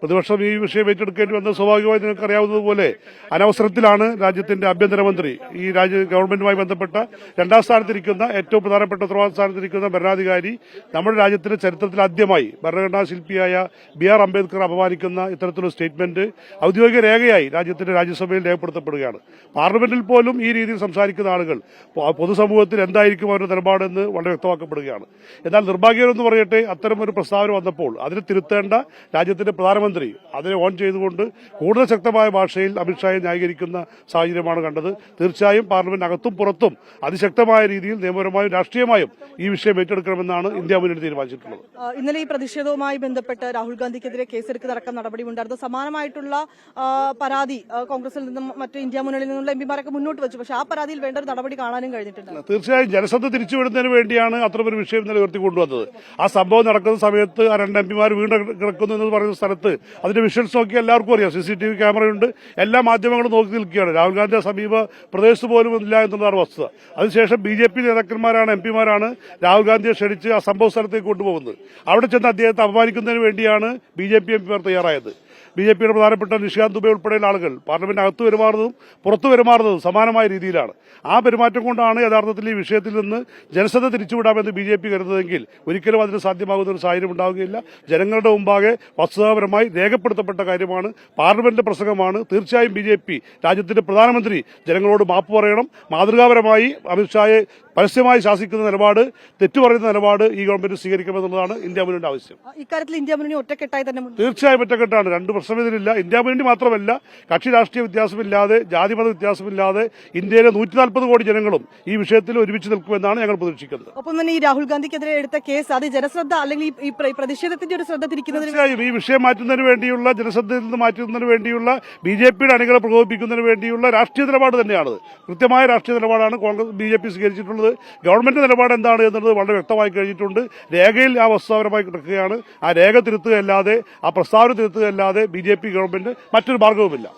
പ്രതിപക്ഷം ഈ വിഷയം ഏറ്റെടുക്കേണ്ടി വന്ന സ്വാഭാവികമായി നിങ്ങൾക്ക് അറിയാവുന്നതുപോലെ അനവസരത്തിലാണ് രാജ്യത്തിന്റെ ആഭ്യന്തരമന്ത്രി ഈ ഗവൺമെന്റുമായി ബന്ധപ്പെട്ട രണ്ടാം സ്ഥാനത്തിരിക്കുന്ന ഏറ്റവും പ്രധാനപ്പെട്ട ഉത്തരവാദിത്ത സ്ഥാനത്തിരിക്കുന്ന ഭരണാധികാരി നമ്മുടെ രാജ്യത്തിന്റെ ചരിത്രത്തിൽ ആദ്യമായി ഭരണഘടനാ ശില്പിയായ BR അംബേദ്കർ അപമാനിക്കുന്ന ഇത്തരത്തിലൊരു സ്റ്റേറ്റ്മെന്റ് ഔദ്യോഗിക രേഖയായി രാജ്യത്തിന്റെ രാജ്യസഭയിൽ രേഖപ്പെടുത്തപ്പെടുകയാണ്. പാർലമെന്റിൽ പോലും ഈ രീതിയിൽ സംസാരിക്കുന്ന ആളുകൾ പൊതുസമൂഹത്തിൽ എന്തായിരിക്കും അവരുടെ നിലപാടെന്ന് വളരെ വ്യക്തമാക്കപ്പെടുകയാണ്. എന്നാൽ നിർഭാഗ്യമെന്ന് പറയട്ടെ, അത്തരമൊരു പ്രസ്താവന വന്നപ്പോൾ അതിനെ തിരുത്തേണ്ട രാജ്യത്തിന്റെ പ്രധാനമന്ത്രി അതിനെ ഓൺ ചെയ്തുകൊണ്ട് കൂടുതൽ ശക്തമായ ഭാഷയിൽ അമിത്ഷായെ ന്യായീകരിക്കുന്ന സാഹചര്യമാണ് കണ്ടത്. തീർച്ചയായും പാർലമെന്റിനകത്തും പുറത്തും അതിശക്തമായ രീതിയിൽ നിയമപരമായും രാഷ്ട്രീയമായും ഈ വിഷയം ഏറ്റെടുക്കണമെന്നാണ് ഇന്ത്യ മുന്നണി തീരുമാനിച്ചിട്ടുള്ളത്. ഇന്നലെ ഈ പ്രതിഷേധവുമായി ബന്ധപ്പെട്ട് രാഹുൽ ഗാന്ധിക്കെതിരെ കേസെടുക്കലടക്കം നടപടിയുണ്ടായിരുന്നു. സമാനമായിട്ടുള്ള പരാതി കോൺഗ്രസിൽ നിന്നും മറ്റ് ഇന്ത്യ മുന്നണിയിൽ നിന്നുള്ള എംപിമാരൊക്കെ മുന്നോട്ട് വെച്ചു. പക്ഷേ ആ പരാതിയിൽ വേണ്ട ഒരു നടപടി കാണാനും കഴിഞ്ഞിട്ടുണ്ട്. തീർച്ചയായും ജനശ്രദ്ധ തിരിച്ചുവിടുന്നതിന് വേണ്ടിയാണ് അത്തരമൊരു വിഷയം ഇന്നലെ ഉയർത്തിക്കൊണ്ടുവന്നത്. ആ സംഭവം നടക്കുന്ന സമയത്ത് ആ രണ്ട് എംപിമാർ വീണ് കിടക്കുന്നു എന്ന് പറയുന്ന സ്ഥലത്ത് അതിന്റെ വിഷ്വൽസ് നോക്കി എല്ലാവർക്കും അറിയാം. CCTV ക്യാമറയുണ്ട്, എല്ലാ മാധ്യമങ്ങളും നോക്കി നിൽക്കുകയാണ്. രാഹുൽ ഗാന്ധിയുടെ സമീപ പ്രദേശത്ത് പോലും ഇല്ല എന്നുള്ളതാണ് വസ്തുത. അതിനുശേഷം BJP നേതാക്കന്മാരാണ്, എംപിമാരാണ് രാഹുൽ ഗാന്ധിയെ ക്ഷണിച്ച് ആ സംഭവ സ്ഥലത്തേക്ക് കൊണ്ടുപോകുന്നത്. അവിടെ ചെന്ന് അദ്ദേഹത്തെ അപമാനിക്കുന്നതിന് വേണ്ടിയാണ് BJP എംപിമാർ തയ്യാറായത്. BJPയുടെ പ്രധാനപ്പെട്ട നിഷികാന്ത് ദുബെ ഉൾപ്പെടെയുള്ള ആളുകൾ പാർലമെന്റ് അകത്ത് പെരുമാറുന്നതും പുറത്തു പെരുമാറുന്നതും സമാനമായ രീതിയിലാണ്. ആ പെരുമാറ്റം കൊണ്ടാണ് യഥാർത്ഥത്തിൽ ഈ വിഷയത്തിൽ നിന്ന് ജനശ്രദ്ധ തിരിച്ചുവിടാമെന്ന് BJP കരുതുന്നതെങ്കിൽ ഒരിക്കലും അതിന് സാധ്യമാകുന്ന ഒരു സാഹചര്യം ഉണ്ടാവുകയില്ല. ജനങ്ങളുടെ മുമ്പാകെ വസ്തുതാപരമായി രേഖപ്പെടുത്തപ്പെട്ട കാര്യമാണ്, പാർലമെന്റിന്റെ പ്രസംഗമാണ്. തീർച്ചയായും BJP രാജ്യത്തിന്റെ പ്രധാനമന്ത്രി ജനങ്ങളോട് മാപ്പ് പറയണം. മാതൃകാപരമായി അമിത്ഷായെ പരസ്യമായി ശാസിക്കുന്ന നിലപാട്, തെറ്റുപറയുന്ന നിലപാട് ഈ ഗവൺമെന്റ് സ്വീകരിക്കണമെന്നുള്ളതാണ് ഇന്ത്യ മുന്നണിയുടെ ആവശ്യം. ഇക്കാര്യത്തിൽ ഇന്ത്യ മുന്നണി ഒറ്റക്കെട്ടായി തന്നെ തീർച്ചയായും ഒറ്റക്കെട്ടാണ്. രണ്ട് പ്രശ്നം ഇതിലില്ല. ഇന്ത്യ മുന്നണി മാത്രമല്ല, കക്ഷി രാഷ്ട്രീയ വ്യത്യാസമില്ലാതെ, ജാതിമത വ്യത്യാസമില്ലാതെ ഇന്ത്യയിലെ 140 കോടി ജനങ്ങളും ഈ വിഷയത്തിൽ ഒരുമിച്ച് നിൽക്കുമെന്നാണ് ഞങ്ങൾ പ്രതീക്ഷിക്കുന്നത്. ഒപ്പം തന്നെ ഈ രാഹുൽ ഗാന്ധിക്കെതിരെ എടുത്ത കേസ് അത് ജനശ്രദ്ധ അല്ലെങ്കിൽ ഈ പ്രതിഷേധത്തിന്റെ ഒരു ശ്രദ്ധ തിരിക്കുന്നതിന് തീർച്ചയായും ഈ വിഷയം മാറ്റുന്നതിന് വേണ്ടിയുള്ള, ജനശ്രദ്ധയിൽ നിന്ന് മാറ്റുന്നതിന് വേണ്ടിയുള്ള, BJPയുടെ അണികളെ പ്രകോപിപ്പിക്കുന്നതിന് വേണ്ടിയുള്ള രാഷ്ട്രീയ നിലപാട് തന്നെയാണ്. കൃത്യമായ രാഷ്ട്രീയ നിലപാടാണ് BJP സ്വീകരിച്ചിട്ടുള്ളത്. ഗവൺമെന്റ് നിലപാട് എന്താണ് എന്നുള്ളത് വളരെ വ്യക്തമായി കഴിഞ്ഞിട്ടുണ്ട്. രേഖയിൽ ആ വസ്തുതാപരമായി കിടക്കുകയാണ്. ആ രേഖ തിരുത്തുകയല്ലാതെ, ആ പ്രസ്താവന തിരുത്തുകയല്ലാതെ BJP ഗവൺമെന്റ് മറ്റൊരു മാർഗവുമില്ല.